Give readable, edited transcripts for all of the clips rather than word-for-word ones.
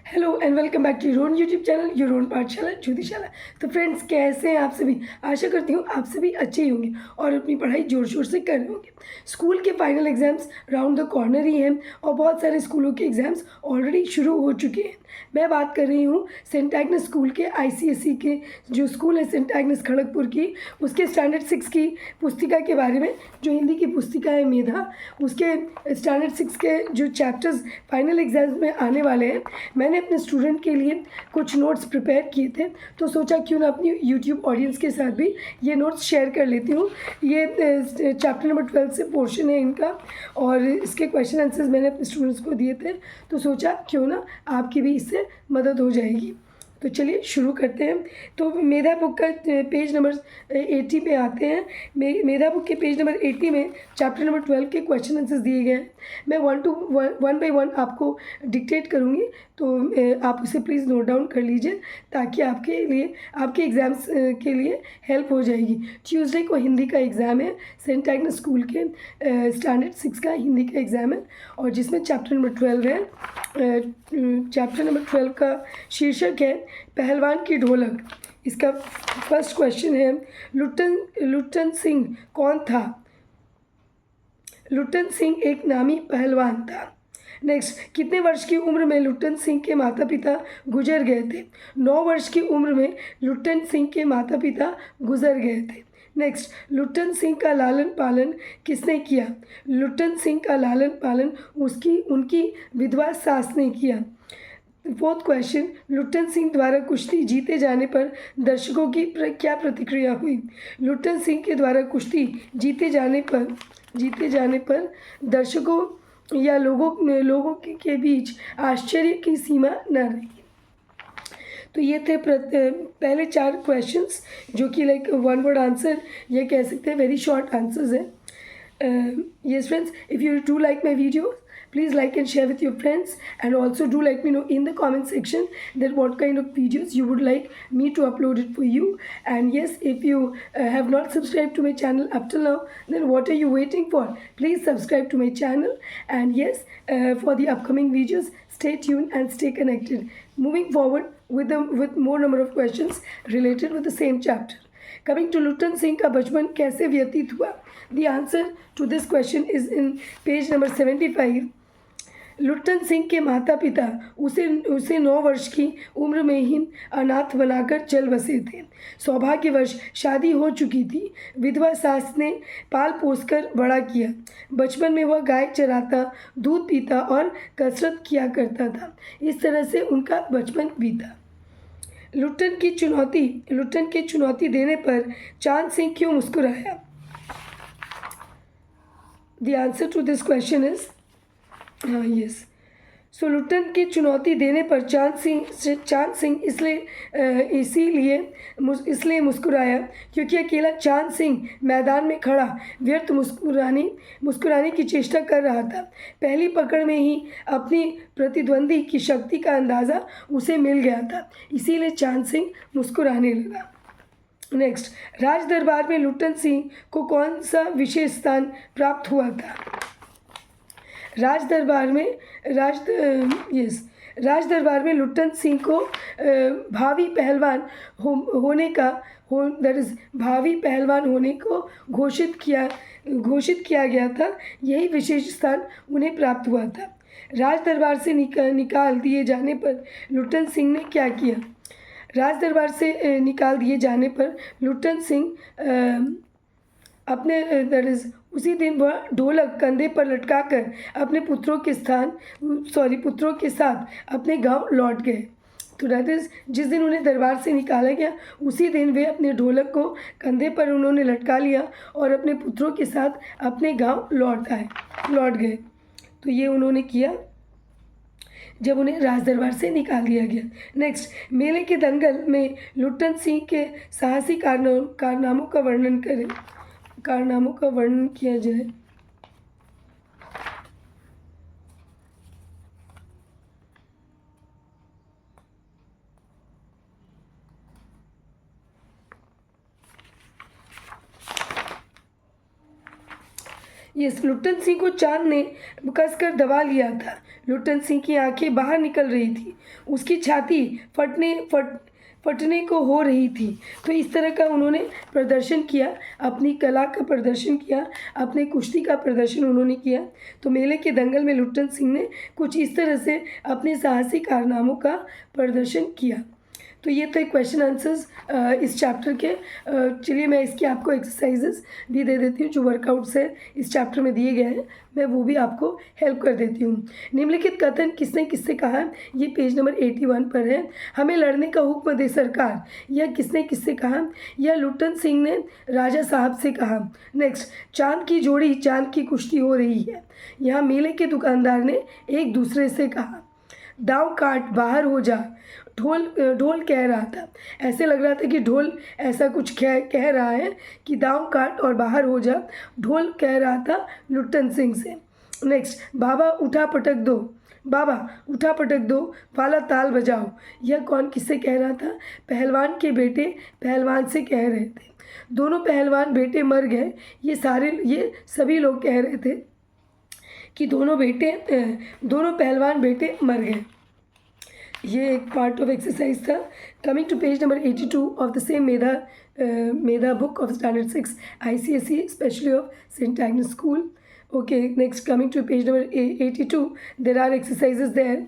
Hello and welcome back to your own YouTube channel your own Pathshala Jyotishala. तो friends, कैसे हैं आप सभी? आशा करती हूँ आप सभी अच्छे ही होंगे और अपनी पढ़ाई जोर शोर से कर रहे होंगे। स्कूल के final exams round the corner ही हैं और बहुत सारे स्कूलों के एग्जाम्स ऑलरेडी शुरू हो चुके हैं। मैं बात कर रही हूँ सेंट एग्नेस स्कूल के आईसीएसई के जो स्कूल है सेंट एग्नेस खड़गपुर की, उसके स्टैंडर्ड 6 की पुस्तिका के बारे में। जो हिंदी की पुस्तिका है मेधा, उसके स्टैंडर्ड 6 के जो चैप्टर्स फाइनल एग्जाम्स में आने वाले हैं, मैंने अपने स्टूडेंट के लिए कुछ नोट्स प्रिपेयर किए थे, तो सोचा क्यों ना अपनी यूट्यूब ऑडियंस के साथ भी ये नोट्स शेयर कर लेती हूँ। ये चैप्टर नंबर 12 से पोर्शन है इनका और इसके क्वेश्चन आंसर्स मैंने अपने स्टूडेंट्स को दिए थे, तो सोचा क्यों ना आपकी भी इससे मदद हो जाएगी। तो चलिए शुरू करते हैं। तो मेधा बुक का पेज नंबर 80 पे आते हैं। मेधा बुक के पेज नंबर 80 में चैप्टर नंबर 12 के क्वेश्चन आंसर्स दिए गए हैं। मैं वन बाय वन आपको डिक्टेट करूँगी, तो आप उसे प्लीज़ नोट डाउन कर लीजिए ताकि आपके एग्ज़ाम्स के लिए हेल्प हो जाएगी। ट्यूसडे को हिंदी का एग्ज़ाम है, सेंट एग्नेस स्कूल के स्टैंडर्ड 6 का हिंदी का एग्ज़ाम है और जिसमें चैप्टर नंबर 12 है। चैप्टर नंबर 12 का शीर्षक है पहलवान की ढोलक। इसका फर्स्ट क्वेश्चन है, लुट्टन सिंह कौन था? लुट्टन सिंह एक नामी पहलवान था। नेक्स्ट, कितने वर्ष की उम्र में लुट्टन सिंह के माता पिता गुजर गए थे? 9 वर्ष की उम्र में लुट्टन सिंह के माता पिता गुजर गए थे। नेक्स्ट, लुट्टन सिंह का लालन पालन किसने किया? लुट्टन सिंह का लालन पालन उनकी विधवा सास ने किया। फोर्थ क्वेश्चन, लुट्टन सिंह द्वारा कुश्ती जीते जाने पर दर्शकों की क्या प्रतिक्रिया हुई? लुट्टन सिंह के द्वारा कुश्ती जीते जाने पर दर्शकों या लोगों के बीच आश्चर्य की सीमा न रही। तो ये थे पहले 4 क्वेश्चंस जो कि लाइक वन वर्ड आंसर ये कह सकते हैं, वेरी शॉर्ट आंसर्स हैं। Yes friends, if you do like my video, please like and share with your friends, and also do let me know in the comment section that what kind of videos you would like me to upload it for you. And yes, if you have not subscribed to my channel up till now, then what are you waiting for? Please subscribe to my channel, and yes, for the upcoming videos, stay tuned and stay connected. Moving forward with more number of questions related with the same chapter. Coming to Luttan Singh का बचपन कैसे व्यतीत हुआ? The answer to this question is in page number 75. लुट्टन Singh के माता पिता उसे 9 वर्ष की उम्र में ही अनाथ बनाकर चल बसे थे। सौभाग्यवश शादी हो चुकी थी। विधवा सास ने पाल पोस कर बड़ा किया। बचपन में वह गाय चराता, दूध पीता और कसरत किया करता था। इस तरह से उनका बचपन बीता। लुट्टन की चुनौती देने पर चांद सिंह क्यों मुस्कुराया? The answer to this question is yes. सो लुट्टन की चुनौती देने पर चांद सिंह इसलिए मुस्कुराया क्योंकि अकेला चांद सिंह मैदान में खड़ा व्यर्थ मुस्कुराने की चेष्टा कर रहा था। पहली पकड़ में ही अपनी प्रतिद्वंदी की शक्ति का अंदाज़ा उसे मिल गया था, इसीलिए चांद सिंह मुस्कुराने लगा। नेक्स्ट, राज दरबार में लुट्टन सिंह को कौन सा विशेष स्थान प्राप्त हुआ था? राज दरबार में लुट्टन सिंह को भावी पहलवान होने को घोषित किया गया था। यही विशेष स्थान उन्हें प्राप्त हुआ था। राज दरबार से निकाल दिए जाने पर लुट्टन सिंह ने क्या किया? राज दरबार से निकाल दिए जाने पर लुट्टन सिंह उसी दिन वह ढोलक कंधे पर लटकाकर अपने पुत्रों के साथ अपने गांव लौट गए। तो दैट इज़ जिस दिन उन्हें दरबार से निकाला गया उसी दिन वे अपने ढोलक को कंधे पर उन्होंने लटका लिया और अपने पुत्रों के साथ अपने गांव लौट गए। तो ये उन्होंने किया जब उन्हें राज दरबार से निकाल दिया गया। नेक्स्ट, मेले के दंगल में लुट्टन सिंह के साहसी कारनामों का वर्णन किया जाए। यस, लुट्टन सिंह को चांद ने कसकर दबा लिया था। लुट्टन सिंह की आंखें बाहर निकल रही थी, उसकी छाती फटने को हो रही थी। तो इस तरह का उन्होंने प्रदर्शन किया, अपनी कला का प्रदर्शन किया, अपने कुश्ती का प्रदर्शन उन्होंने किया। तो मेले के दंगल में लुट्टन सिंह ने कुछ इस तरह से अपने साहसी कारनामों का प्रदर्शन किया। तो ये तो एक क्वेश्चन आंसर्स इस चैप्टर के। चलिए मैं इसकी आपको एक्सरसाइजेस भी दे देती हूँ जो वर्कआउट्स है इस चैप्टर में दिए गए हैं, मैं वो भी आपको हेल्प कर देती हूँ। निम्नलिखित कथन किसने किससे कहा, ये पेज नंबर 81 पर है। हमें लड़ने का हुक्म दे सरकार, यह किसने किससे कहा, यह लुट्टन सिंह ने राजा साहब से कहा। नेक्स्ट, चांद की जोड़ी चांद की कुश्ती हो रही है, यहाँ मेले के दुकानदार ने एक दूसरे से कहा। दाव काट बाहर हो जा, ढोल ढोल कह रहा था। ऐसे लग रहा था कि ढोल ऐसा कुछ कह रहा है कि दाव काट और बाहर हो जा, ढोल कह रहा था लुट्टन सिंह से। नेक्स्ट, बाबा उठा पटक दो, बाबा उठा पटक दो वाला ताल बजाओ, यह कौन किससे कह रहा था, पहलवान के बेटे पहलवान से कह रहे थे। दोनों पहलवान बेटे मर गए, ये सभी लोग कह रहे थे कि दोनों पहलवान बेटे मर गए। ये एक पार्ट ऑफ एक्सरसाइज था। Coming to page number 82 of the same Medha book of standard 6 ICSE specially of saint Agnes school. Okay, next coming to page number 82, there are exercises there.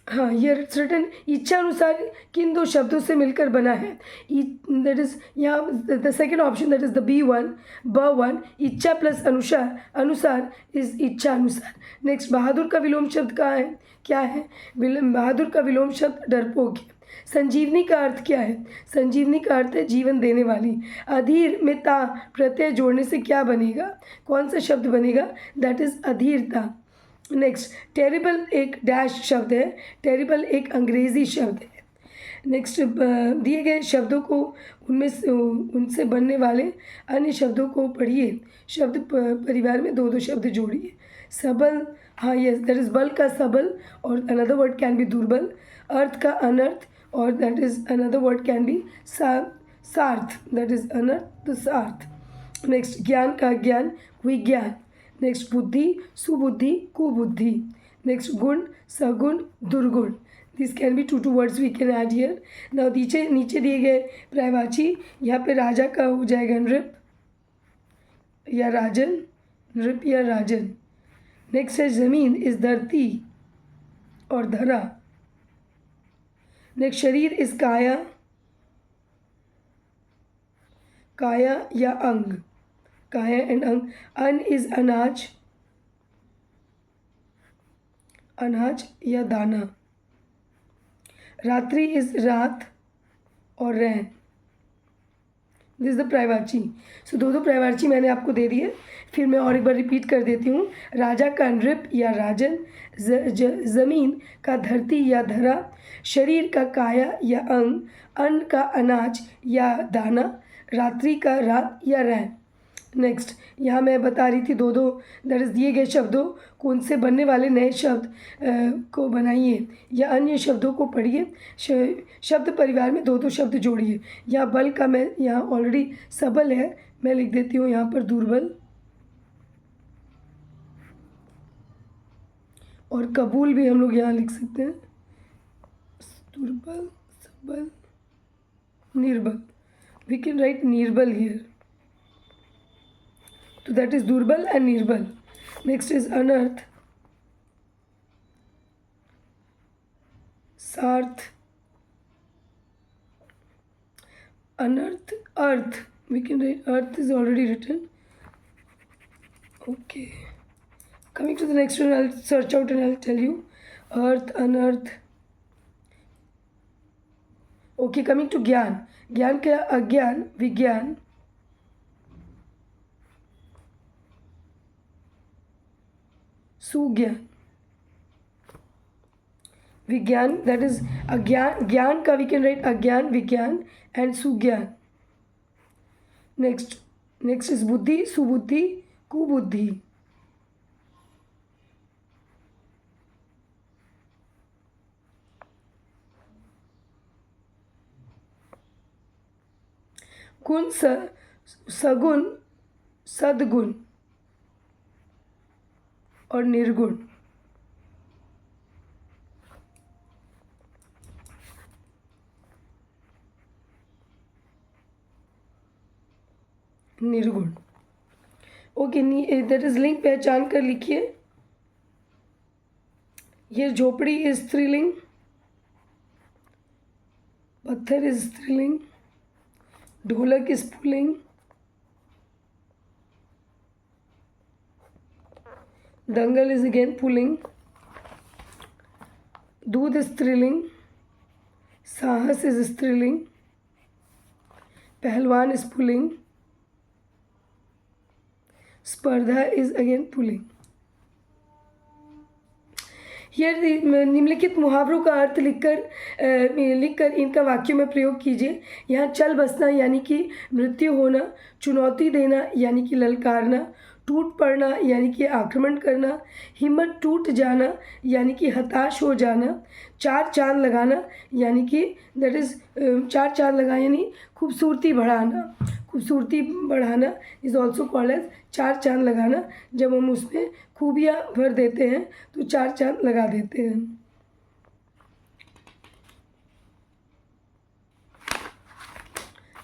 हाँ, ये रिटन इच्छा अनुसार किन दो शब्दों से मिलकर बना है, दैट इज यहाँ the second option, that is the B1 B1, इच्छा प्लस अनुसार, अनुसार इज इच्छा अनुसार। नेक्स्ट, बहादुर का विलोम शब्द कहाँ है, क्या है, बहादुर का विलोम शब्द डरपोक है। संजीवनी का अर्थ क्या है, संजीवनी का अर्थ है जीवन देने वाली। अधीर में ता प्रत्यय जोड़ने से क्या बनेगा, कौन सा शब्द बनेगा, दैट इज अधीरता। नेक्स्ट, टेरिबल एक डैश शब्द है, टेरिबल एक अंग्रेज़ी शब्द है। नेक्स्ट, दिए गए शब्दों को उनसे बनने वाले अन्य शब्दों को पढ़िए। शब्द परिवार में दो दो शब्द जोड़िए। सबल, हाँ यस, दैट इज़ बल का सबल और अनदर वर्ड कैन बी दुर्बल। अर्थ का अनर्थ और that is another word can be सार्थ, दैट इज़ अनर्थ सार्थ। नेक्स्ट, ज्ञान का ज्ञान विज्ञान। नेक्स्ट, बुद्धि सुबुद्धि कुबुद्धि। नेक्स्ट, गुण सगुण दुर्गुण। This can be two words we can add here. Now नीचे दिए गए पर्यायवाची, यहाँ पे राजा का हो जाएगा नृप या राजन, नृप या राजन। नेक्स्ट है जमीन इस धरती और धरा। नेक्स्ट, शरीर इस काया, काया या अंग, काया एंड अंग। अन्न इज अनाज, अनाज या दाना। रात्रि इज रात और रैन। दिस द पर्यायवाची। सो दो पर्यायवाची मैंने आपको दे दिए, फिर मैं और एक बार रिपीट कर देती हूँ। राजा का नृप या राजन, ज़मीन का धरती या धरा, शरीर का काया या अंग, अन्न का अनाज या दाना, रात्रि का रात या रैन। नेक्स्ट, यहाँ मैं बता रही थी दो दैट इज दिए गए शब्दों को उनसे बनने वाले नए शब्द को बनाइए या अन्य शब्दों को पढ़िए। शब्द परिवार में दो शब्द जोड़िए। यहाँ बल का मैं यहाँ ऑलरेडी सबल है, मैं लिख देती हूँ यहाँ पर दुर्बल, और कबूल भी हम लोग यहाँ लिख सकते हैं, दुर्बल सबल निर्बल। वी कैन राइट निर्बल here, so that is durbal and nirbal. Next is anarth, sarth, anarth, earth. We can write earth is already written. Okay. Coming to the next one, I'll search out and I'll tell you. Earth, unearth. Okay, coming to ज्ञान. ज्ञान क्या, अज्ञान, विज्ञान, सुज्ञान। विज्ञान that is अज्ञान, ज्ञान का we can write अज्ञान विज्ञान एंड सुज्ञान। नेक्स्ट इज बुद्धि सुबुद्धि कुबुद्धि। गुण सगुण सद्गुण। और निर्गुण। निर्गुण। ओके, दैट इज लिंग, पहचान कर लिखिए। ये झोपड़ी इज स्त्रीलिंग, पत्थर इज स्त्रीलिंग, ढोलक is pulling, Dangal is again pulling, दूध इज स्त्रीलिंग, साहस इज स्त्रीलिंग, पहलवान इज पुल्लिंग, स्पर्धा इज अगेन पुल्लिंग। यह निम्नलिखित मुहावरों का अर्थ लिखकर इनका वाक्यों में प्रयोग कीजिए। यहाँ चल बसना यानी कि मृत्यु होना, चुनौती देना यानी कि ललकारना, टूट पड़ना यानी कि आक्रमण करना, हिम्मत टूट जाना यानी कि हताश हो जाना, चार चांद लगाना यानी कि दैट इज़ चार चांद लगाना यानी खूबसूरती बढ़ाना। खूबसूरती बढ़ाना इज़ ऑल्सो कॉल्ड एज चार चांद लगाना। जब हम उसमें खूबियाँ भर देते हैं तो चार चांद लगा देते हैं।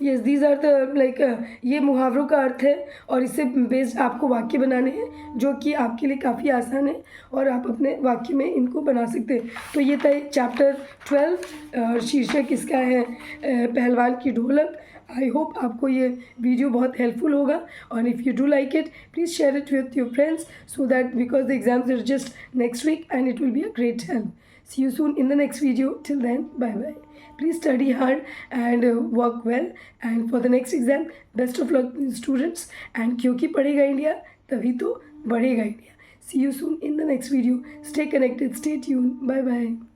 Yes, these are the like ये मुहावरों का अर्थ है और इससे बेस्ड आपको वाक्य बनाने हैं जो कि आपके लिए काफ़ी आसान है और आप अपने वाक्य में इनको बना सकते हैं। तो ये था चैप्टर 12 और शीर्षक इसका है पहलवान की ढोलक। आई होप आपको ये वीडियो बहुत हेल्पफुल होगा और if you do like it please share it with your friends so that because the exams are just next week and it will be a great help. See you soon in the next video. Till then, bye bye. Please study hard and work well. And for the next exam, best of luck students. And क्योंकि पढ़ेगा India तभी तो बढ़ेगा India. See you soon in the next video. Stay connected. Stay tuned. Bye bye.